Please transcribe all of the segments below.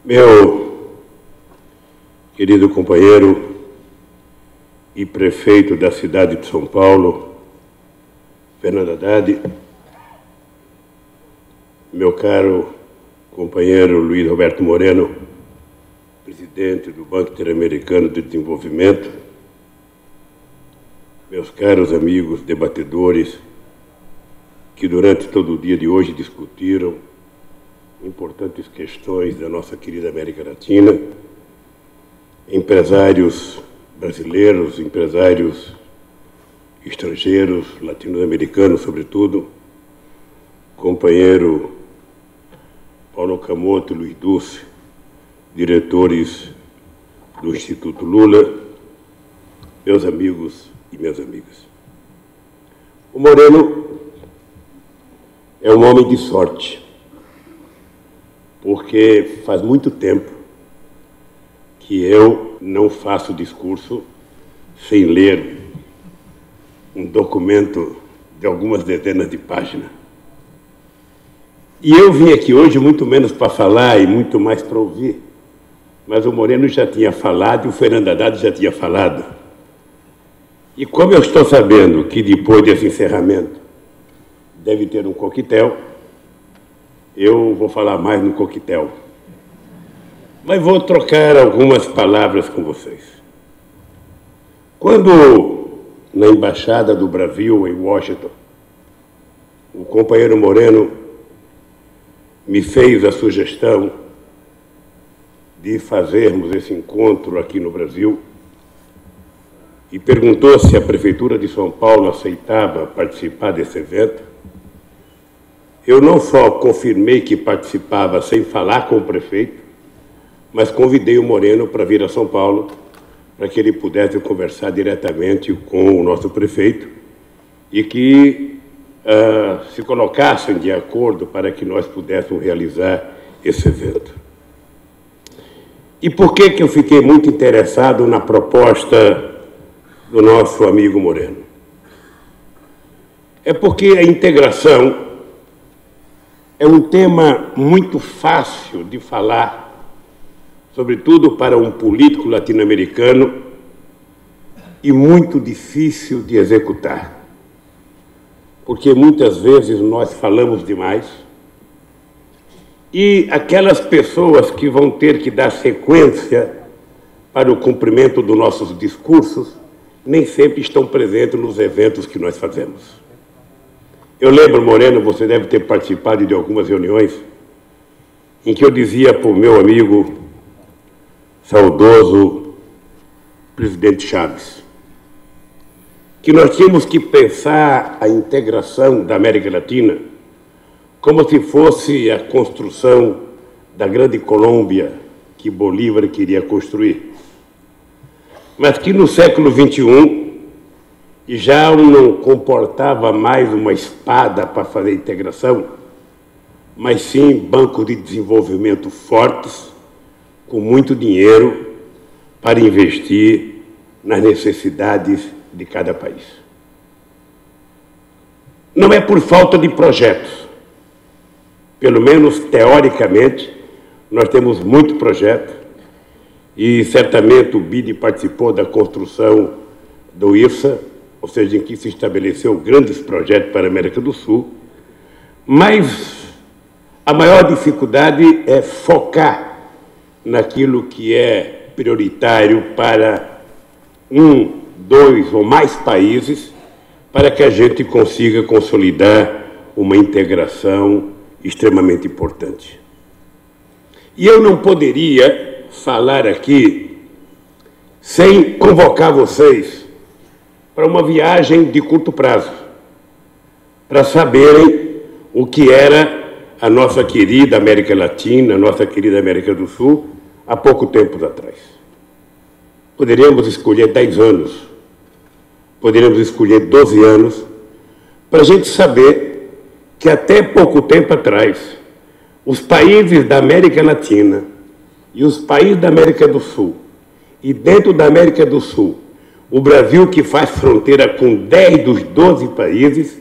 Meu querido companheiro e prefeito da cidade de São Paulo, Fernando Haddad, meu caro companheiro Luiz Roberto Moreno, presidente do Banco Interamericano de Desenvolvimento, meus caros amigos debatedores que durante todo o dia de hoje discutiram importantes questões da nossa querida América Latina, empresários brasileiros, empresários estrangeiros, latino-americanos sobretudo, companheiro Paulo Camoto, Luiz Dulce, diretores do Instituto Lula, meus amigos e minhas amigas. O Moreno é um homem de sorte, porque faz muito tempo que eu não faço discurso sem ler um documento de algumas dezenas de páginas. E eu vim aqui hoje muito menos para falar e muito mais para ouvir, mas o Moreno já tinha falado e o Fernando Haddad já tinha falado. E como eu estou sabendo que depois desse encerramento deve ter um coquetel, eu vou falar mais no coquetel. Mas vou trocar algumas palavras com vocês. Quando, na Embaixada do Brasil, em Washington, o companheiro Moreno me fez a sugestão de fazermos esse encontro aqui no Brasil e perguntou se a Prefeitura de São Paulo aceitava participar desse evento, eu não só confirmei que participava sem falar com o prefeito, mas convidei o Moreno para vir a São Paulo para que ele pudesse conversar diretamente com o nosso prefeito e que se colocassem de acordo para que nós pudéssemos realizar esse evento. E por que eu fiquei muito interessado na proposta do nosso amigo Moreno? É porque a integração é um tema muito fácil de falar, sobretudo para um político latino-americano, e muito difícil de executar. Porque muitas vezes nós falamos demais e aquelas pessoas que vão ter que dar sequência para o cumprimento dos nossos discursos nem sempre estão presentes nos eventos que nós fazemos. Eu lembro, Moreno, você deve ter participado de algumas reuniões em que eu dizia para o meu amigo saudoso presidente Chaves que nós tínhamos que pensar a integração da América Latina como se fosse a construção da grande Colômbia que Bolívar queria construir. Mas que no século XXI já não comportava mais uma espada para fazer integração, mas sim bancos de desenvolvimento fortes, com muito dinheiro para investir nas necessidades de cada país. Não é por falta de projetos. Pelo menos teoricamente, nós temos muito projeto e certamente o BID participou da construção do IRSA, ou seja, em que se estabeleceu grandes projetos para a América do Sul, mas a maior dificuldade é focar naquilo que é prioritário para um, dois ou mais países, para que a gente consiga consolidar uma integração extremamente importante. E eu não poderia falar aqui sem convocar vocês para uma viagem de curto prazo, para saberem o que era a nossa querida América Latina, a nossa querida América do Sul, há pouco tempo atrás. Poderíamos escolher 10 anos, poderíamos escolher 12 anos, para a gente saber que até pouco tempo atrás, os países da América Latina e os países da América do Sul, e dentro da América do Sul, o Brasil, que faz fronteira com 10 dos 12 países,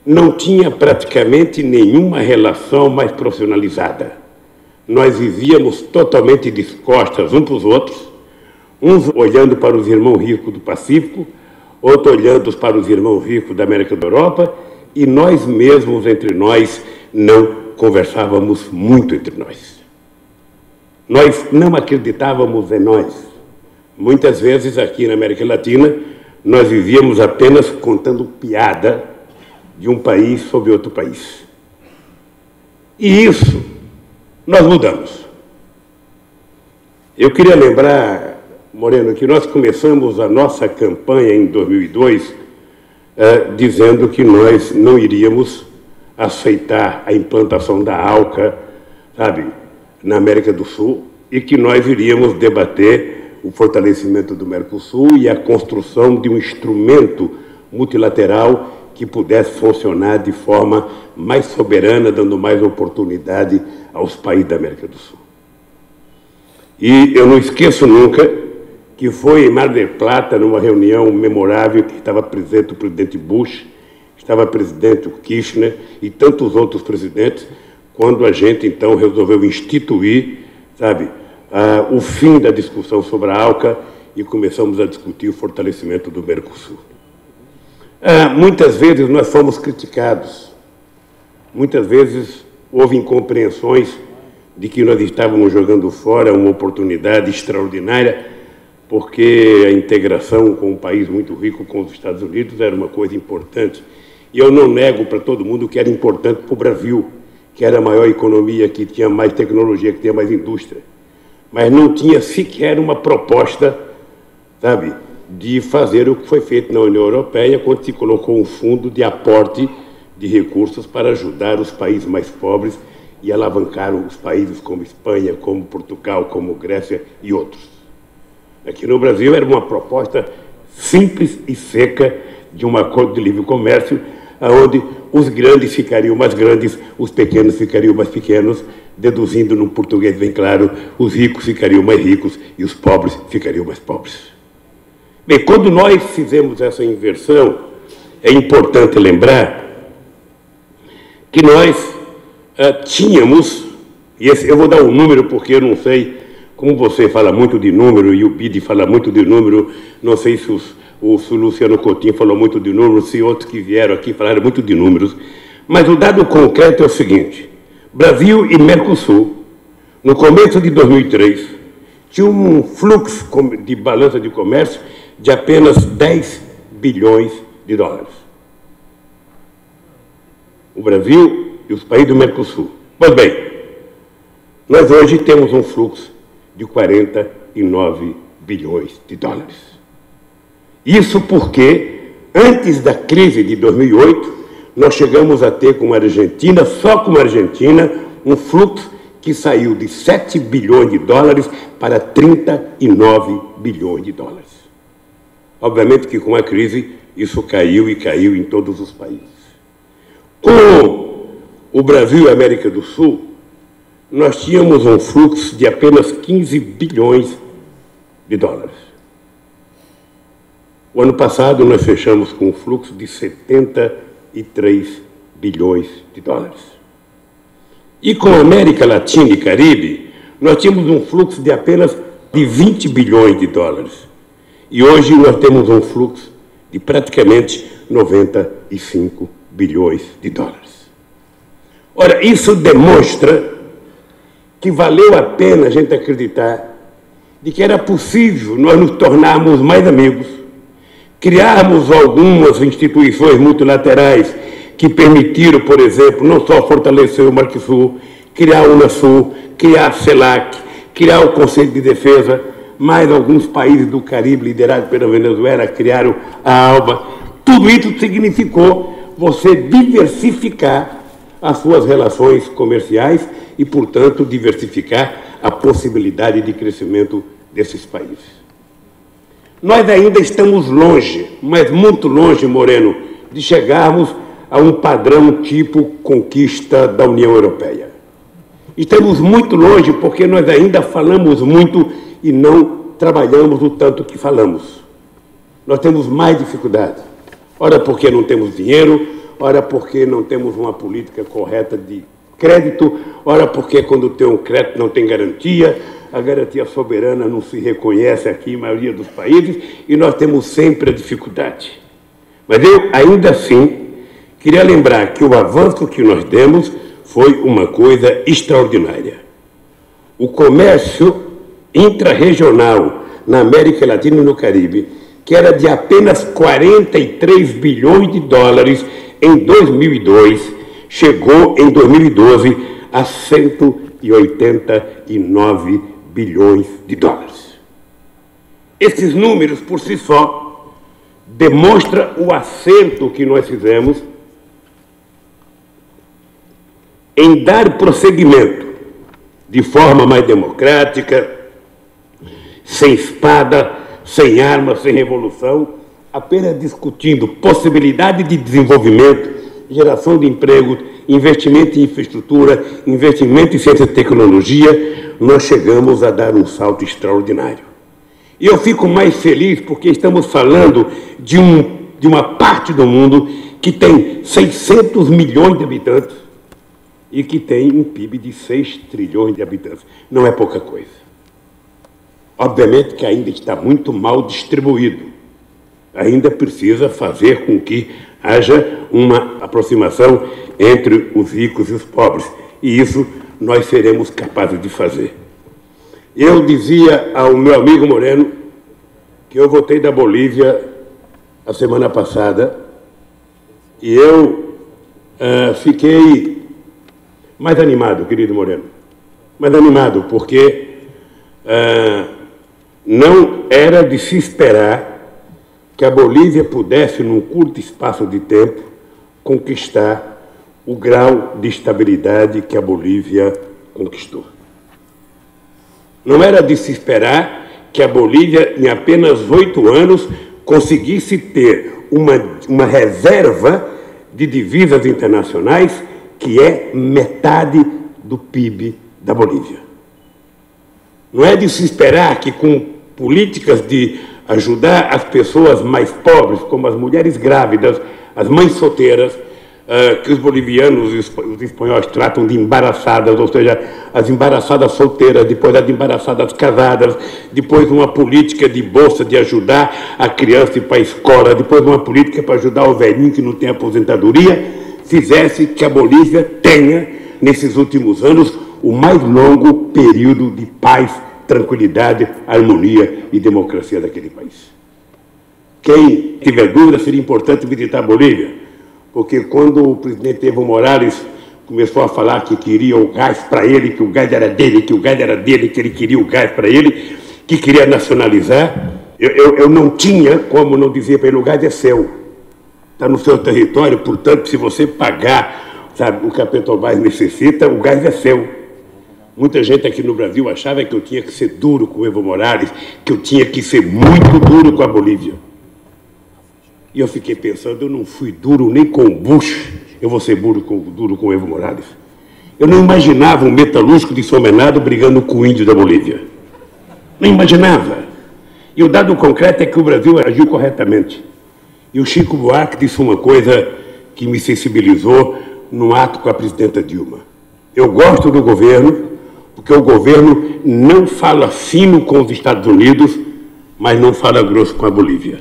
não tinha praticamente nenhuma relação mais profissionalizada. nós vivíamos totalmente descostas uns para os outros, uns olhando para os irmãos ricos do Pacífico, outros olhando para os irmãos ricos da América da Europa, e nós mesmos, entre nós, não conversávamos muito entre nós. Nós não acreditávamos em nós. Muitas vezes, aqui na América Latina, nós vivíamos apenas contando piada de um país sobre outro país. E isso nós mudamos. Eu queria lembrar, Moreno, que nós começamos a nossa campanha em 2002 dizendo que nós não iríamos aceitar a implantação da ALCA, sabe, na América do Sul, e que nós iríamos debater o fortalecimento do Mercosul e a construção de um instrumento multilateral que pudesse funcionar de forma mais soberana, dando mais oportunidade aos países da América do Sul. E eu não esqueço nunca que foi em Mar del Plata, numa reunião memorável, que estava presente o presidente Bush, estava presidente o Kirchner e tantos outros presidentes, quando a gente, então, resolveu instituir, sabe, o fim da discussão sobre a ALCA e começamos a discutir o fortalecimento do Mercosul. Muitas vezes nós fomos criticados, muitas vezes houve incompreensões de que nós estávamos jogando fora uma oportunidade extraordinária, porque a integração com um país muito rico, com os Estados Unidos, era uma coisa importante. E eu não nego para todo mundo que era importante para o Brasil, que era a maior economia, que tinha mais tecnologia, que tinha mais indústria. Mas não tinha sequer uma proposta, sabe, de fazer o que foi feito na União Europeia, quando se colocou um fundo de aporte de recursos para ajudar os países mais pobres e alavancar os países como Espanha, como Portugal, como Grécia e outros. Aqui no Brasil era uma proposta simples e seca de um acordo de livre comércio, onde os grandes ficariam mais grandes, os pequenos ficariam mais pequenos, deduzindo num português bem claro, os ricos ficariam mais ricos e os pobres ficariam mais pobres. Bem, quando nós fizemos essa inversão, é importante lembrar que nós tínhamos, e eu vou dar um número porque eu não sei, como você fala muito de número e o BID fala muito de número, não sei se o Luciano Coutinho falou muito de números, se outros que vieram aqui falaram muito de números, mas o dado concreto é o seguinte: Brasil e Mercosul, no começo de 2003, tinha um fluxo de balança de comércio de apenas 10 bilhões de dólares. O Brasil e os países do Mercosul. Pois bem, nós hoje temos um fluxo de 49 bilhões de dólares. Isso porque, antes da crise de 2008, nós chegamos a ter com a Argentina, só com a Argentina, um fluxo que saiu de 7 bilhões de dólares para 39 bilhões de dólares. Obviamente que com a crise isso caiu e caiu em todos os países. Com o Brasil e a América do Sul, nós tínhamos um fluxo de apenas 15 bilhões de dólares. O ano passado nós fechamos com um fluxo de 73 bilhões de dólares. E com a América Latina e Caribe, nós tínhamos um fluxo de apenas de 20 bilhões de dólares. E hoje nós temos um fluxo de praticamente 95 bilhões de dólares. Ora, isso demonstra que valeu a pena a gente acreditar de que era possível nós nos tornarmos mais amigos, criarmos algumas instituições multilaterais que permitiram, por exemplo, não só fortalecer o Mercosul, criar a Unasul, criar a CELAC, criar o Conselho de Defesa, mais alguns países do Caribe, liderados pela Venezuela, criaram a ALBA. Tudo isso significou você diversificar as suas relações comerciais e, portanto, diversificar a possibilidade de crescimento desses países. Nós ainda estamos longe, mas muito longe, Moreno, de chegarmos a um padrão tipo conquista da União Europeia. Estamos muito longe porque nós ainda falamos muito e não trabalhamos o tanto que falamos. Nós temos mais dificuldade. Ora porque não temos dinheiro, ora porque não temos uma política correta de crédito, ora porque quando tem um crédito não tem garantia, a garantia soberana não se reconhece aqui em maioria dos países e nós temos sempre a dificuldade. Mas eu, ainda assim, queria lembrar que o avanço que nós demos foi uma coisa extraordinária. O comércio intrarregional na América Latina e no Caribe, que era de apenas 43 bilhões de dólares em 2002, chegou em 2012 a 189 bilhões de dólares. Esses números, por si só, demonstram o acerto que nós fizemos em dar prosseguimento de forma mais democrática, sem espada, sem armas, sem revolução, apenas discutindo possibilidade de desenvolvimento, geração de emprego, investimento em infraestrutura, investimento em ciência e tecnologia, nós chegamos a dar um salto extraordinário. E eu fico mais feliz porque estamos falando de uma parte do mundo que tem 600 milhões de habitantes e que tem um PIB de 6 trilhões de habitantes. Não é pouca coisa. Obviamente que ainda está muito mal distribuído. Ainda precisa fazer com que haja uma aproximação entre os ricos e os pobres. E isso nós seremos capazes de fazer. Eu dizia ao meu amigo Moreno que eu voltei da Bolívia a semana passada e eu fiquei mais animado, querido Moreno. Mais animado, porque não era de se esperar que a Bolívia pudesse, num curto espaço de tempo, conquistar o grau de estabilidade que a Bolívia conquistou. Não era de se esperar que a Bolívia, em apenas 8 anos, conseguisse ter uma reserva de divisas internacionais que é metade do PIB da Bolívia. Não é de se esperar que, com políticas de ajudar as pessoas mais pobres, como as mulheres grávidas, as mães solteiras, que os bolivianos e os espanhóis tratam de embaraçadas, ou seja, as embaraçadas solteiras, depois as embaraçadas casadas, depois uma política de bolsa de ajudar a criança a ir para a escola, depois uma política para ajudar o velhinho que não tem aposentadoria, fizesse que a Bolívia tenha, nesses últimos anos, o mais longo período de paz, tranquilidade, harmonia e democracia daquele país. Quem tiver dúvida, seria importante visitar a Bolívia, porque quando o presidente Evo Morales começou a falar que queria o gás para ele, que o gás era dele, que o gás era dele, que ele queria o gás para ele, que queria nacionalizar, eu não tinha como não dizer para ele: o gás é seu, está no seu território, portanto, se você pagar, sabe, o que a Petrobras necessita, o gás é seu. Muita gente aqui no Brasil achava que eu tinha que ser duro com o Evo Morales, que eu tinha que ser muito duro com a Bolívia. E eu fiquei pensando: eu não fui duro nem com o Bush, eu vou ser duro com o Evo Morales. Eu não imaginava um metalúrgico de São Bernardo brigando com o índio da Bolívia. Não imaginava. E o dado concreto é que o Brasil agiu corretamente. E o Chico Buarque disse uma coisa que me sensibilizou no ato com a presidenta Dilma. Eu gosto do governo, porque o governo não fala fino com os Estados Unidos, mas não fala grosso com a Bolívia.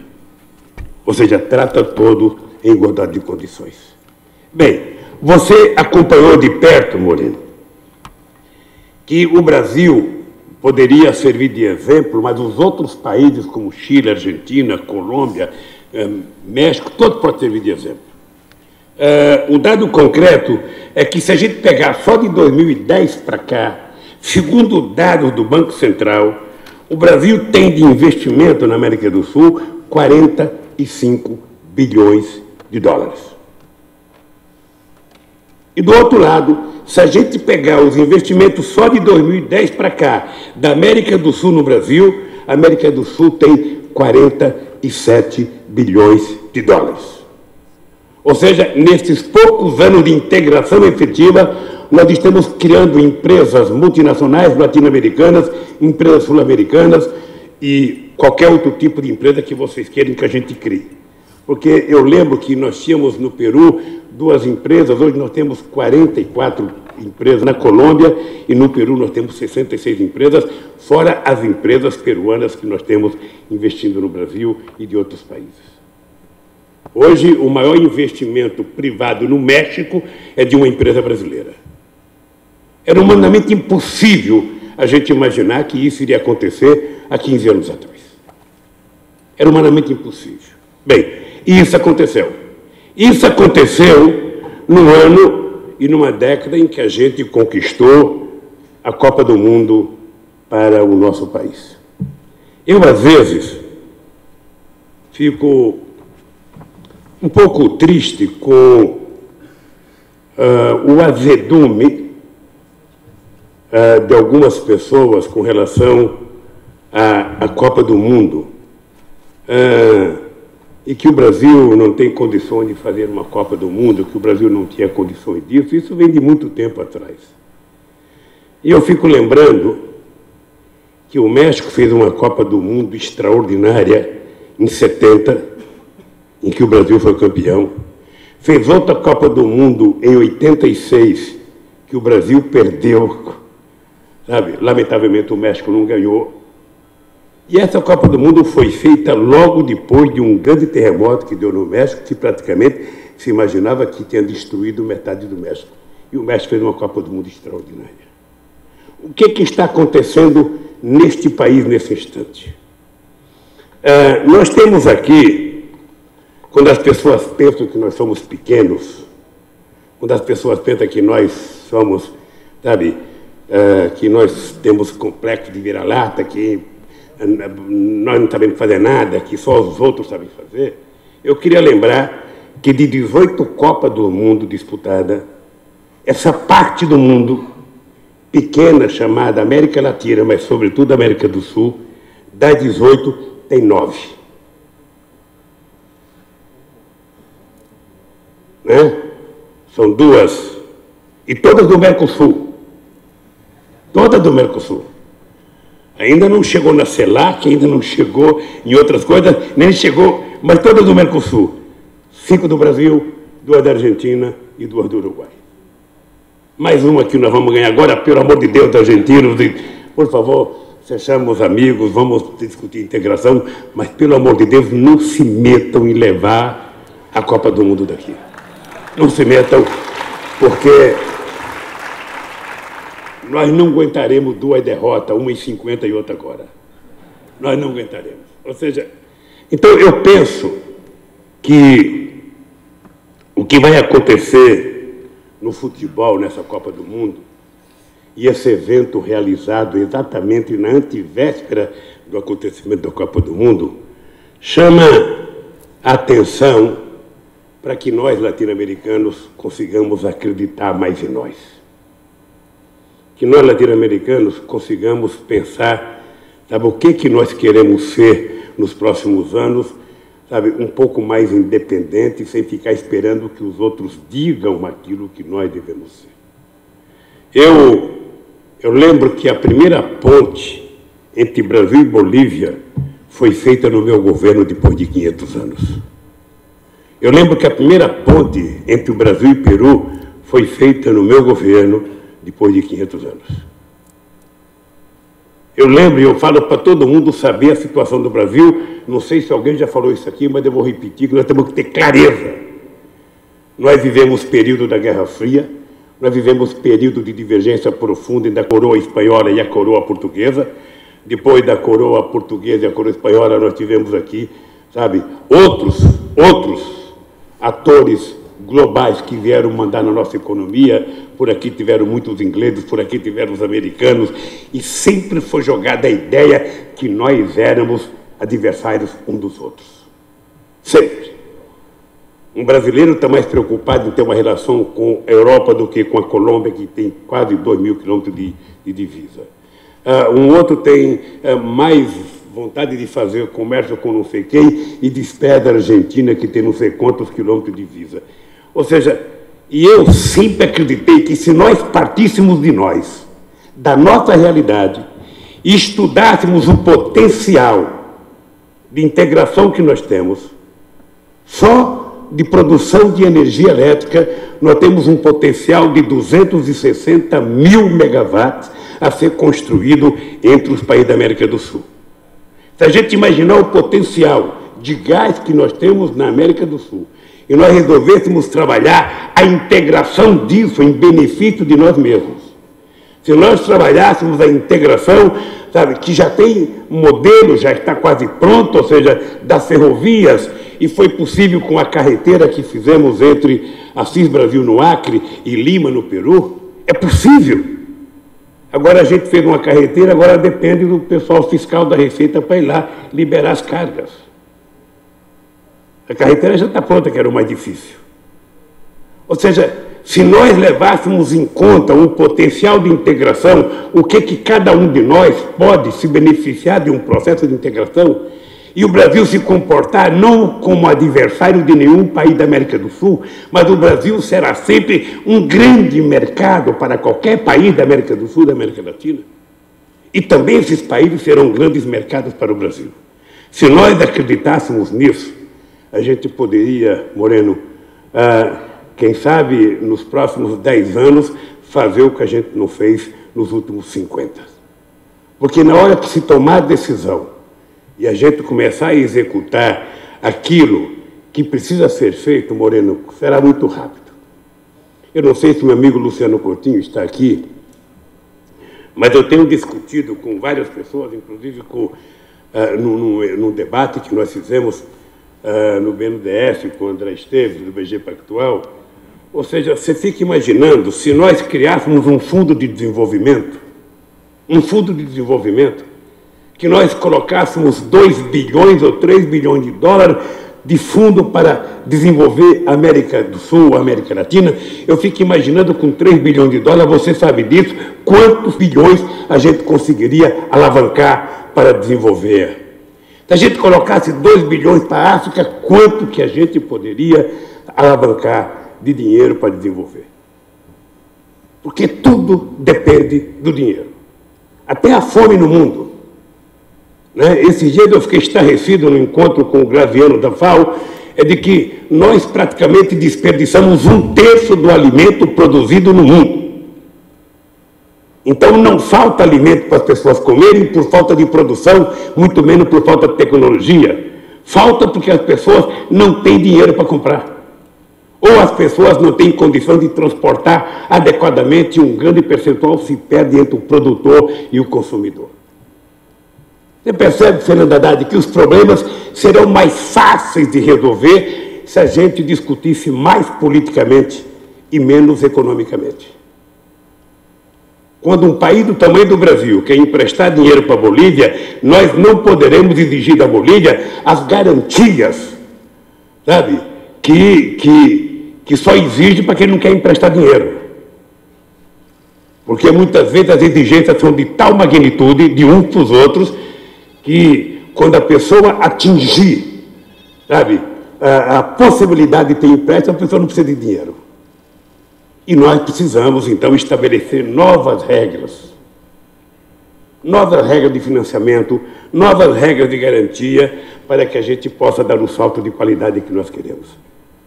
Ou seja, trata todo em igualdade de condições. Bem, você acompanhou de perto, Moreno, que o Brasil poderia servir de exemplo, mas os outros países como Chile, Argentina, Colômbia, México, todos podem servir de exemplo. O dado concreto é que, se a gente pegar só de 2010 para cá, segundo dados do Banco Central, o Brasil tem de investimento na América do Sul 45 bilhões de dólares. E do outro lado, se a gente pegar os investimentos só de 2010 para cá, da América do Sul no Brasil, a América do Sul tem 47 bilhões de dólares. Ou seja, nesses poucos anos de integração efetiva, nós estamos criando empresas multinacionais latino-americanas, empresas sul-americanas e qualquer outro tipo de empresa que vocês queiram que a gente crie. Porque eu lembro que nós tínhamos no Peru 2 empresas, hoje nós temos 44 empresas na Colômbia e no Peru nós temos 66 empresas, fora as empresas peruanas que nós temos investindo no Brasil e de outros países. Hoje, o maior investimento privado no México é de uma empresa brasileira. Era humanamente impossível a gente imaginar que isso iria acontecer há 15 anos atrás. Era humanamente impossível. Bem, e isso aconteceu. Isso aconteceu num ano e numa década em que a gente conquistou a Copa do Mundo para o nosso país. Eu, às vezes, fico um pouco triste com o azedume de algumas pessoas com relação à Copa do Mundo, e que o Brasil não tem condições de fazer uma Copa do Mundo, que o Brasil não tinha condições disso. Isso vem de muito tempo atrás. E eu fico lembrando que o México fez uma Copa do Mundo extraordinária em 70, em que o Brasil foi campeão. Fez outra Copa do Mundo em 86, que o Brasil perdeu. Sabe? Lamentavelmente, o México não ganhou. E essa Copa do Mundo foi feita logo depois de um grande terremoto que deu no México, que praticamente se imaginava que tinha destruído metade do México. E o México fez uma Copa do Mundo extraordinária. O que está acontecendo neste país, nesse instante? Nós temos aqui, quando as pessoas pensam que nós somos pequenos, quando as pessoas pensam que nós somos, sabe, que nós temos complexo de vira-lata, que nós não sabemos fazer nada, que só os outros sabem fazer, eu queria lembrar que de 18 Copas do Mundo disputadas, essa parte do mundo pequena chamada América Latina, mas sobretudo América do Sul, das 18 tem 9. Né? São 2, e todas do Mercosul. Todas do Mercosul. Ainda não chegou na CELAC, ainda não chegou em outras coisas, nem chegou, mas todas do Mercosul. 5 do Brasil, 2 da Argentina e 2 do Uruguai. Mais uma que nós vamos ganhar agora, pelo amor de Deus, argentinos. Por favor, sejamos amigos, vamos discutir integração, mas, pelo amor de Deus, não se metam em levar a Copa do Mundo daqui. Não se metam, porque nós não aguentaremos 2 derrotas, uma em 50 e outra agora. Nós não aguentaremos. Ou seja, então eu penso que o que vai acontecer no futebol, nessa Copa do Mundo, e esse evento realizado exatamente na antivéspera do acontecimento da Copa do Mundo, chama a atenção para que nós, latino-americanos, consigamos acreditar mais em nós. Que nós, latino-americanos, consigamos pensar, sabe, o que nós queremos ser nos próximos anos, sabe, um pouco mais independente, sem ficar esperando que os outros digam aquilo que nós devemos ser. Eu lembro que a primeira ponte entre Brasil e Bolívia foi feita no meu governo depois de 500 anos. Eu lembro que a primeira ponte entre o Brasil e Peru foi feita no meu governo depois de 500 anos. Eu lembro e eu falo para todo mundo saber a situação do Brasil. Não sei se alguém já falou isso aqui, mas eu vou repetir que nós temos que ter clareza. Nós vivemos período da Guerra Fria, nós vivemos período de divergência profunda entre a coroa espanhola e a coroa portuguesa. Depois da coroa portuguesa e a coroa espanhola, nós tivemos aqui, sabe, outros atores globais que vieram mandar na nossa economia. Por aqui tiveram muitos ingleses, por aqui tiveram os americanos, e sempre foi jogada a ideia que nós éramos adversários um dos outros. Sempre. Um brasileiro está mais preocupado em ter uma relação com a Europa do que com a Colômbia, que tem quase 2.000 quilômetros de divisa. Um outro tem mais vontade de fazer comércio com não sei quem e despede a Argentina, que tem não sei quantos quilômetros de divisa. Ou seja, e eu sempre acreditei que se nós partíssemos de nós, da nossa realidade, e estudássemos o potencial de integração que nós temos, Só de produção de energia elétrica, nós temos um potencial de 260 mil megawatts a ser construído entre os países da América do Sul. Se a gente imaginar o potencial de gás que nós temos na América do Sul, e nós resolvêssemos trabalhar a integração disso em benefício de nós mesmos. Se nós trabalhássemos a integração, sabe, que já tem modelo, já está quase pronto, ou seja, das ferrovias, e foi possível com a carreteira que fizemos entre Assis Brasil no Acre e Lima no Peru, é possível. Agora a gente fez uma carreteira, agora depende do pessoal fiscal da Receita para ir lá liberar as cargas. A carreteira já está pronta, que era o mais difícil. Ou seja, se nós levássemos em conta um potencial de integração, o que cada um de nós pode se beneficiar de um processo de integração, e o Brasil se comportar não como adversário de nenhum país da América do Sul, mas o Brasil será sempre um grande mercado para qualquer país da América do Sul, da América Latina. E também esses países serão grandes mercados para o Brasil. Se nós acreditássemos nisso, a gente poderia, Moreno, quem sabe, nos próximos 10 anos, fazer o que a gente não fez nos últimos 50. Porque na hora que se tomar a decisão e a gente começar a executar aquilo que precisa ser feito, Moreno, será muito rápido. Eu não sei se meu amigo Luciano Coutinho está aqui, mas eu tenho discutido com várias pessoas, inclusive num debate que nós fizemos no BNDES, com o André Esteves, do BG Pactual. Ou seja, você fica imaginando, se nós criássemos um fundo de desenvolvimento, que nós colocássemos 2 bilhões ou 3 bilhões de dólares de fundo para desenvolver a América do Sul, a América Latina, eu fico imaginando com 3 bilhões de dólares, você sabe disso, quantos bilhões a gente conseguiria alavancar para desenvolver. Se a gente colocasse 2 bilhões para a África, quanto que a gente poderia alavancar de dinheiro para desenvolver? Porque tudo depende do dinheiro. Até a fome no mundo. Né? Esse dia eu fiquei estarrecido no encontro com o Graziano da FAO, é de que nós praticamente desperdiçamos 1/3 do alimento produzido no mundo. Então não falta alimento para as pessoas comerem por falta de produção, muito menos por falta de tecnologia. Falta porque as pessoas não têm dinheiro para comprar. Ou as pessoas não têm condição de transportar adequadamente, e um grande percentual se perde entre o produtor e o consumidor. Você percebe, Fernando Haddad, que os problemas serão mais fáceis de resolver se a gente discutisse mais politicamente e menos economicamente. Quando um país do tamanho do Brasil quer emprestar dinheiro para a Bolívia, nós não poderemos exigir da Bolívia as garantias, sabe, que só exige para quem não quer emprestar dinheiro. Porque muitas vezes as exigências são de tal magnitude de uns para os outros, que quando a pessoa atingir, sabe, a possibilidade de ter empréstimo, a pessoa não precisa de dinheiro. E nós precisamos, então, estabelecer novas regras de financiamento, novas regras de garantia, para que a gente possa dar o salto de qualidade que nós queremos.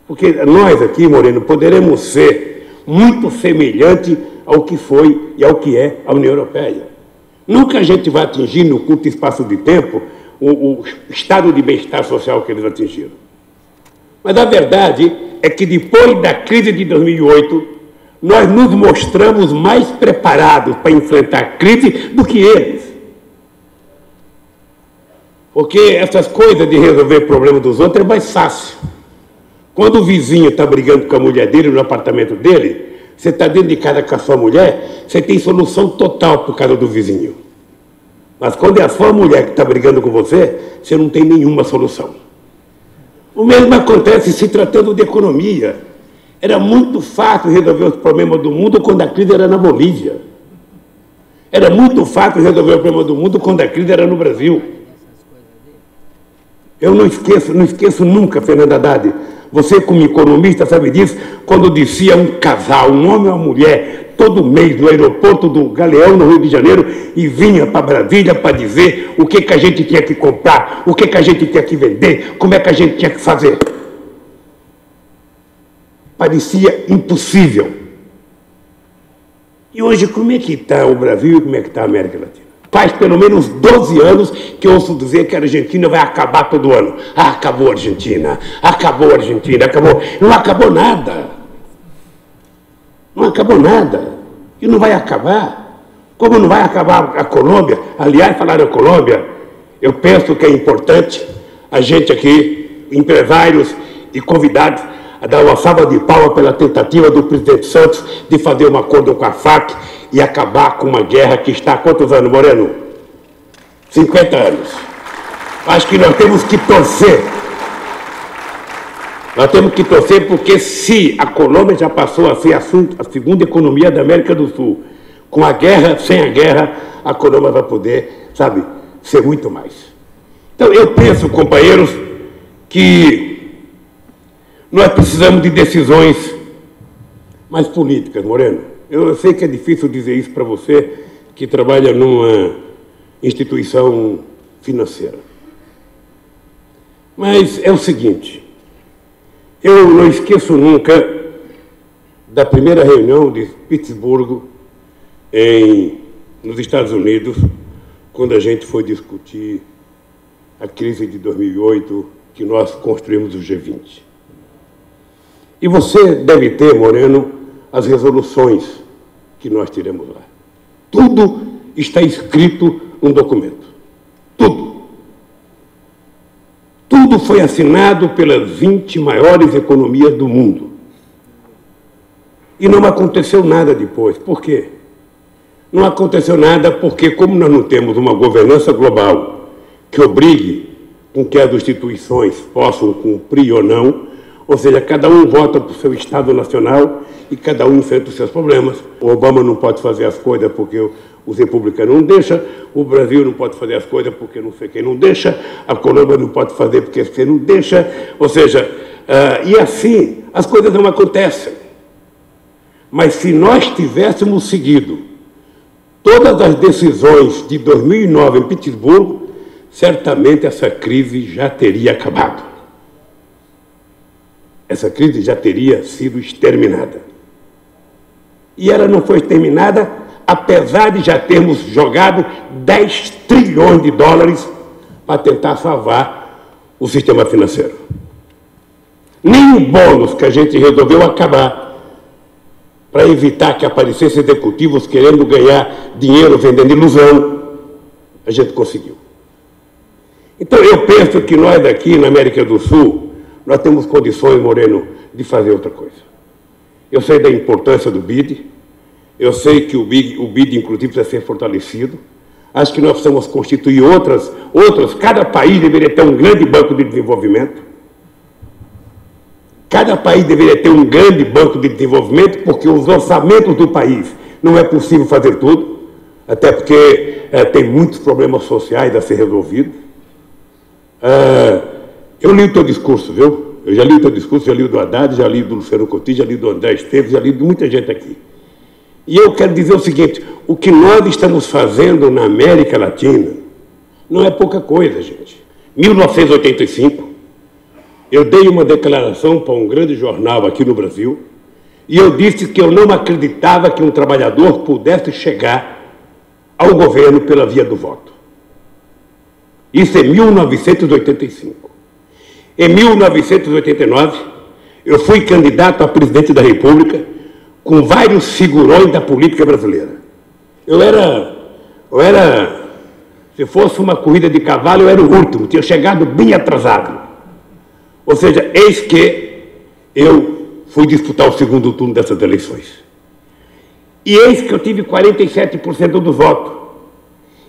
Porque nós aqui, Moreno, poderemos ser muito semelhante ao que foi e ao que é a União Europeia. Nunca a gente vai atingir, no curto espaço de tempo, o estado de bem-estar social que eles atingiram. Mas a verdade é que depois da crise de 2008, nós nos mostramos mais preparados para enfrentar a crise do que eles. Porque essas coisas de resolver o problema dos outros é mais fácil. Quando o vizinho está brigando com a mulher dele no apartamento dele, você está dentro de casa com a sua mulher, você tem solução total por causa do vizinho. Mas quando é a sua mulher que está brigando com você, você não tem nenhuma solução. O mesmo acontece se tratando de economia. Era muito fácil resolver os problemas do mundo quando a crise era na Bolívia. Era muito fácil resolver o problema do mundo quando a crise era no Brasil. Eu não esqueço nunca, Fernando Haddad, você como economista sabe disso, quando descia um casal, um homem ou uma mulher, todo mês no aeroporto do Galeão, no Rio de Janeiro, e vinha para Brasília para dizer o que a gente tinha que comprar, o que a gente tinha que vender, como é que a gente tinha que fazer. parecia impossível. E hoje, como é que está o Brasil e como é que está a América Latina? Faz pelo menos 12 anos que eu ouço dizer que a Argentina vai acabar todo ano. Ah, acabou a Argentina, acabou a Argentina, acabou. Não acabou nada. Não acabou nada. E não vai acabar. Como não vai acabar a Colômbia? Aliás, falar em Colômbia, eu penso que é importante a gente aqui, empresários e convidados, a dar uma salva de palmas pela tentativa do presidente Santos de fazer um acordo com a FARC e acabar com uma guerra que está há quantos anos, Moreno? 50 anos. Acho que nós temos que torcer. Nós temos que torcer porque se a Colômbia já passou a ser a segunda economia da América do Sul, com a guerra, sem a guerra, a Colômbia vai poder, sabe, ser muito mais. Então, eu penso, companheiros, que nós precisamos de decisões mais políticas, Moreno. Eu sei que é difícil dizer isso para você, que trabalha numa instituição financeira. Mas é o seguinte, eu não esqueço nunca da primeira reunião de Pittsburgh, nos Estados Unidos, quando a gente foi discutir a crise de 2008, que nós construímos o G20. E você deve ter, Moreno, as resoluções que nós tiramos lá. Tudo está escrito num documento. Tudo. Tudo foi assinado pelas 20 maiores economias do mundo. E não aconteceu nada depois. Por quê? Não aconteceu nada porque, como nós não temos uma governança global que obrigue com que as instituições possam cumprir ou não, ou seja, cada um vota para o seu Estado nacional e cada um enfrenta os seus problemas. O Obama não pode fazer as coisas porque os republicanos não deixam, o Brasil não pode fazer as coisas porque não sei quem não deixa, a Colômbia não pode fazer porque você não deixa, ou seja, e assim as coisas não acontecem. Mas se nós tivéssemos seguido todas as decisões de 2009 em Pittsburgh, certamente essa crise já teria acabado. Essa crise já teria sido exterminada. E ela não foi exterminada, apesar de já termos jogado 10 trilhões de dólares para tentar salvar o sistema financeiro. Nem o bônus que a gente resolveu acabar para evitar que aparecessem executivos querendo ganhar dinheiro vendendo ilusão, a gente conseguiu. Então eu penso que nós aqui na América do Sul, nós temos condições, Moreno, de fazer outra coisa. Eu sei da importância do BID, eu sei que o BID inclusive, precisa ser fortalecido. Acho que nós precisamos constituir outras. Cada país deveria ter um grande banco de desenvolvimento. Cada país deveria ter um grande banco de desenvolvimento, porque os orçamentos do país não é possível fazer tudo, até porque tem muitos problemas sociais a ser resolvidos. Eu li o teu discurso, viu? Eu já li o teu discurso, já li o do Haddad, já li do Luciano Coutinho, já li do André Esteves, já li de muita gente aqui. E eu quero dizer o seguinte, o que nós estamos fazendo na América Latina não é pouca coisa, gente. 1985, eu dei uma declaração para um grande jornal aqui no Brasil e eu disse que eu não acreditava que um trabalhador pudesse chegar ao governo pela via do voto. Isso em 1985. Em 1989, eu fui candidato a presidente da República com vários figurões da política brasileira. Eu era, se fosse uma corrida de cavalo, eu era o último, tinha chegado bem atrasado. Ou seja, eis que eu fui disputar o segundo turno dessas eleições. E eis que eu tive 47% do voto.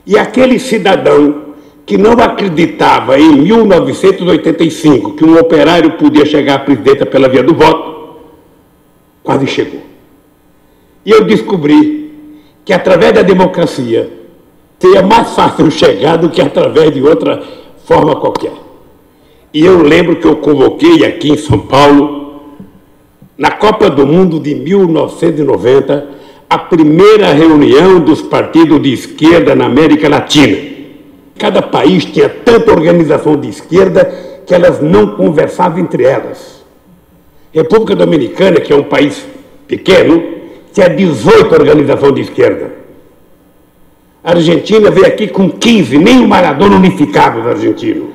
E aquele cidadão que não acreditava em 1985 que um operário podia chegar à presidência pela via do voto, quase chegou. E eu descobri que através da democracia seria mais fácil chegar do que através de outra forma qualquer. E eu lembro que eu convoquei aqui em São Paulo, na Copa do Mundo de 1990, a primeira reunião dos partidos de esquerda na América Latina. Cada país tinha tanta organização de esquerda que elas não conversavam entre elas. República Dominicana, que é um país pequeno, tinha 18 organizações de esquerda. A Argentina veio aqui com 15, nem o Maradona unificado do argentino.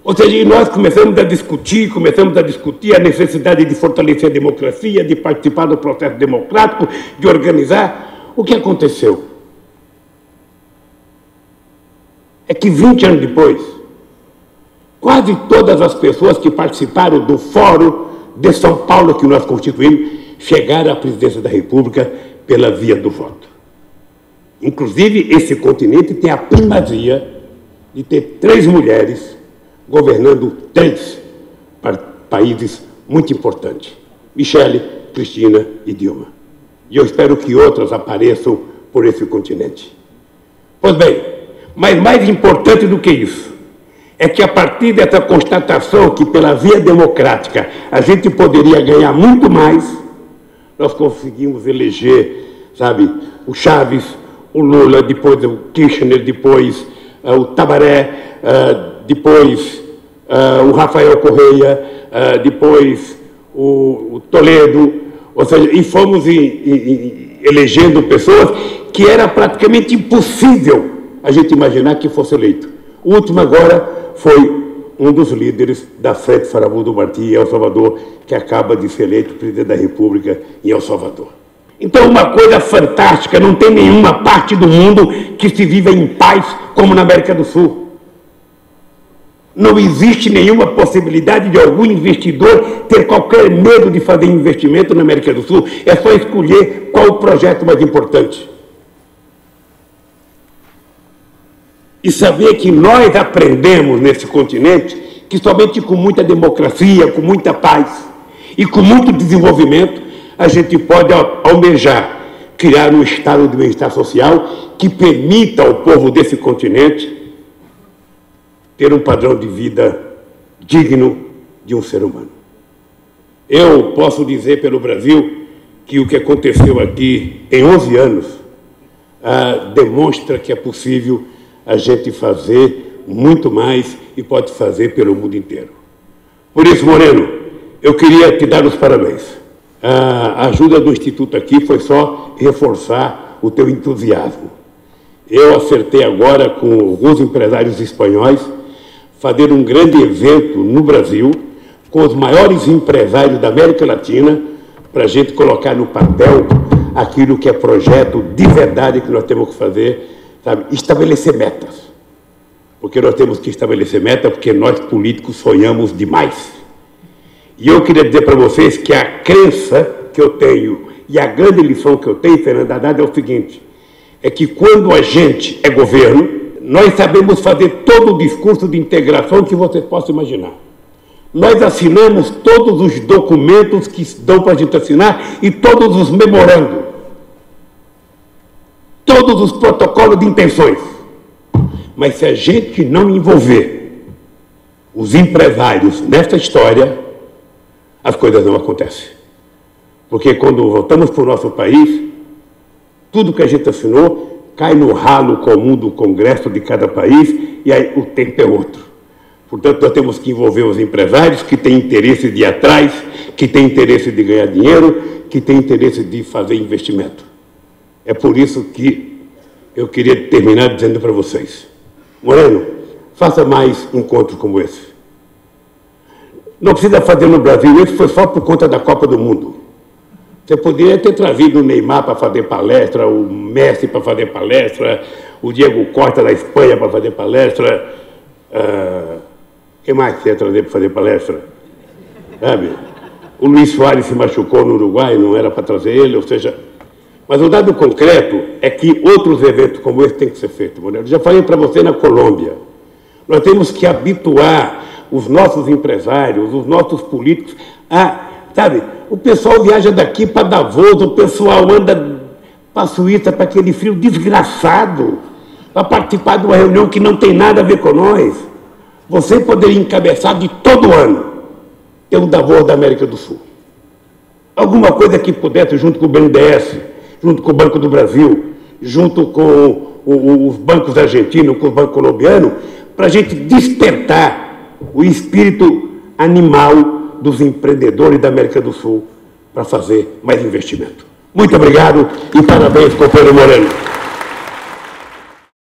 Ou seja, nós começamos a discutir a necessidade de fortalecer a democracia, de participar do processo democrático, de organizar. O que aconteceu? É que 20 anos depois, quase todas as pessoas que participaram do Fórum de São Paulo que nós constituímos chegaram à presidência da República pela via do voto. Inclusive, esse continente tem a primazia de ter 3 mulheres governando 3 países muito importantes: Michele, Cristina e Dilma. E eu espero que outras apareçam por esse continente. Pois bem, mas mais importante do que isso, é que a partir dessa constatação que pela via democrática a gente poderia ganhar muito mais, nós conseguimos eleger, sabe, o Chaves, o Lula, depois o Kirchner, depois o Tabaré, depois o Rafael Correia, depois o Toledo, ou seja, e fomos elegendo pessoas que era praticamente impossível a gente imaginar que fosse eleito. O último agora foi um dos líderes da Frente Farabundo Martí em El Salvador, que acaba de ser eleito presidente da República em El Salvador. Então, uma coisa fantástica, não tem nenhuma parte do mundo que se viva em paz como na América do Sul. Não existe nenhuma possibilidade de algum investidor ter qualquer medo de fazer investimento na América do Sul. É só escolher qual o projeto mais importante. E saber que nós aprendemos nesse continente que somente com muita democracia, com muita paz e com muito desenvolvimento, a gente pode almejar criar um estado de bem-estar social que permita ao povo desse continente ter um padrão de vida digno de um ser humano. Eu posso dizer pelo Brasil que o que aconteceu aqui em 11 anos demonstra que é possível a gente fazer muito mais e pode fazer pelo mundo inteiro. Por isso, Moreno, eu queria te dar os parabéns. A ajuda do Instituto aqui foi só reforçar o teu entusiasmo. Eu acertei agora com alguns empresários espanhóis fazer um grande evento no Brasil com os maiores empresários da América Latina para a gente colocar no papel aquilo que é projeto de verdade que nós temos que fazer, sabe? Estabelecer metas. Porque nós temos que estabelecer metas porque nós políticos sonhamos demais. E eu queria dizer para vocês que a crença que eu tenho e a grande lição que eu tenho, Fernando Haddad, é o seguinte, é que quando a gente é governo, nós sabemos fazer todo o discurso de integração que vocês possam imaginar. Nós assinamos todos os documentos que dão para a gente assinar e todos os memorandos, todos os protocolos de intenções. Mas se a gente não envolver os empresários nessa história, as coisas não acontecem. Porque quando voltamos para o nosso país, tudo que a gente assinou cai no ralo comum do Congresso de cada país e aí o tempo é outro. Portanto, nós temos que envolver os empresários que têm interesse de ir atrás, que têm interesse de ganhar dinheiro, que têm interesse de fazer investimento. É por isso que eu queria terminar dizendo para vocês, Moreno, faça mais encontros como esse. Não precisa fazer no Brasil, isso foi só por conta da Copa do Mundo. Você poderia ter trazido o Neymar para fazer palestra, o Messi para fazer palestra, o Diego Costa da Espanha para fazer palestra. Quem mais você ia trazer para fazer palestra? Sabe? O Luiz Soares se machucou no Uruguai, não era para trazer ele, ou seja... Mas o dado concreto é que outros eventos como esse têm que ser feitos. Eu já falei para você na Colômbia. Nós temos que habituar os nossos empresários, os nossos políticos a... Sabe, o pessoal viaja daqui para Davos, o pessoal anda para a Suíça, para aquele frio desgraçado, para participar de uma reunião que não tem nada a ver com nós. Você poderia encabeçar de todo ano ter um Davos da América do Sul. Alguma coisa que pudesse, junto com o BNDES, junto com o Banco do Brasil, junto com os bancos argentinos, com os bancos colombianos, para a gente despertar o espírito animal dos empreendedores da América do Sul para fazer mais investimento. Muito obrigado e parabéns, companheiro Moreno.